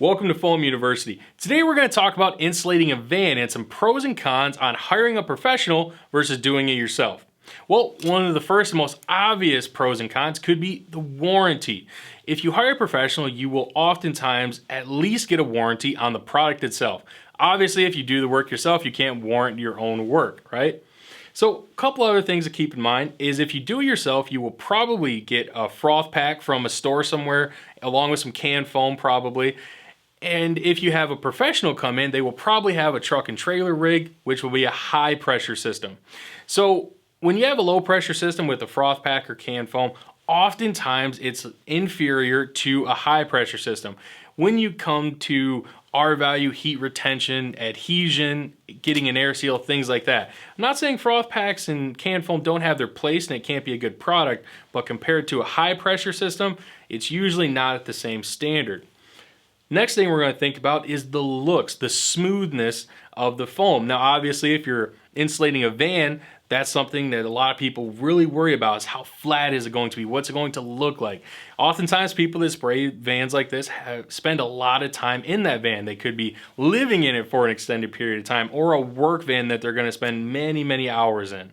Welcome to Foam University. Today we're going to talk about insulating a van and some pros and cons on hiring a professional versus doing it yourself. Well, one of the first and most obvious pros and cons could be the warranty. If you hire a professional, you will oftentimes at least get a warranty on the product itself. Obviously, if you do the work yourself, you can't warrant your own work, right? So a couple other things to keep in mind is if you do it yourself, you will probably get a froth pack from a store somewhere along with some canned foam probably. And if you have a professional come in, they will probably have a truck and trailer rig, which will be a high pressure system. So when you have a low pressure system with a froth pack or canned foam, oftentimes it's inferior to a high pressure system. When you come to R value, heat retention, adhesion, getting an air seal, things like that. I'm not saying froth packs and canned foam don't have their place and it can't be a good product, but compared to a high pressure system, it's usually not at the same standard. Next thing we're going to think about is the looks, the smoothness of the foam. Now, obviously, if you're insulating a van, that's something that a lot of people really worry about is how flat is it going to be? What's it going to look like? Oftentimes, people that spray vans like this spend a lot of time in that van. They could be living in it for an extended period of time or a work van that they're going to spend many, many hours in.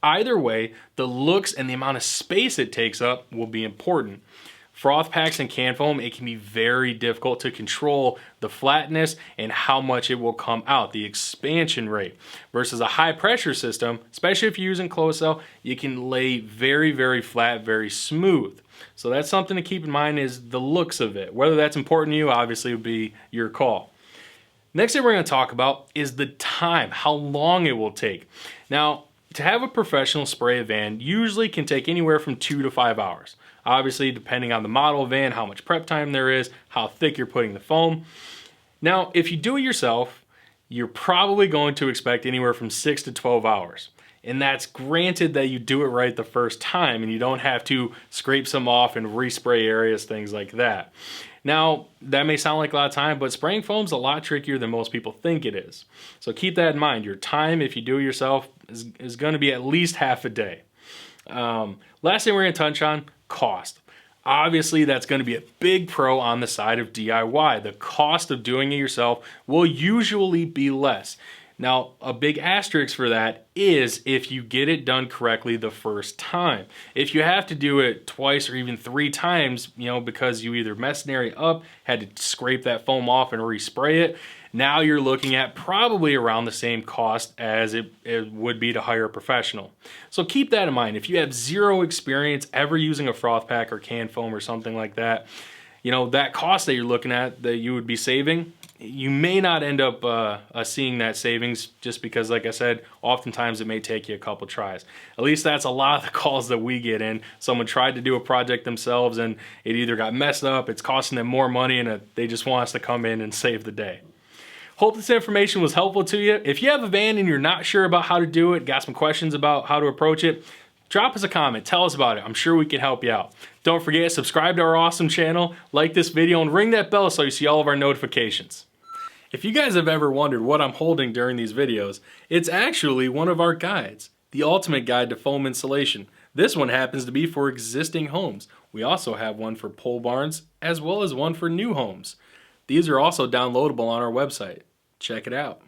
Either way, the looks and the amount of space it takes up will be important. Froth packs and canned foam, it can be very difficult to control the flatness and how much it will come out, the expansion rate. Versus a high pressure system, especially if you're using closed cell, you can lay very, very flat, very smooth. So that's something to keep in mind is the looks of it. Whether that's important to you, obviously would be your call. Next thing we're going to talk about is the time, how long it will take. Now, to have a professional spray a van usually can take anywhere from 2 to 5 hours. Obviously, depending on the model of van, how much prep time there is, how thick you're putting the foam. Now, if you do it yourself, you're probably going to expect anywhere from 6 to 12 hours. And that's granted that you do it right the first time and you don't have to scrape some off and respray areas, things like that. Now, that may sound like a lot of time, but spraying foam is a lot trickier than most people think it is. So keep that in mind. Your time, if you do it yourself, is going to be at least half a day. Last thing we're going to touch on, cost. Obviously, that's going to be a big pro on the side of DIY. The cost of doing it yourself will usually be less. Now, a big asterisk for that is if you get it done correctly the first time. If you have to do it twice or even 3 times, because you either messed an area up, had to scrape that foam off and respray it, now you're looking at probably around the same cost as it would be to hire a professional. So keep that in mind. If you have zero experience ever using a froth pack or canned foam or something like that, that cost that you're looking at that you would be saving, you may not end up seeing that savings just because, like I said, oftentimes it may take you a couple tries. At least that's a lot of the calls that we get in. Someone tried to do a project themselves and it either got messed up, it's costing them more money, and they just want us to come in and save the day. Hope this information was helpful to you. If you have a van and you're not sure about how to do it, got some questions about how to approach it, drop us a comment, tell us about it. I'm sure we can help you out. Don't forget, subscribe to our awesome channel, like this video, and ring that bell so you see all of our notifications. If you guys have ever wondered what I'm holding during these videos, it's actually one of our guides, the Ultimate Guide to Foam Insulation. This one happens to be for existing homes. We also have one for pole barns, as well as one for new homes. These are also downloadable on our website. Check it out.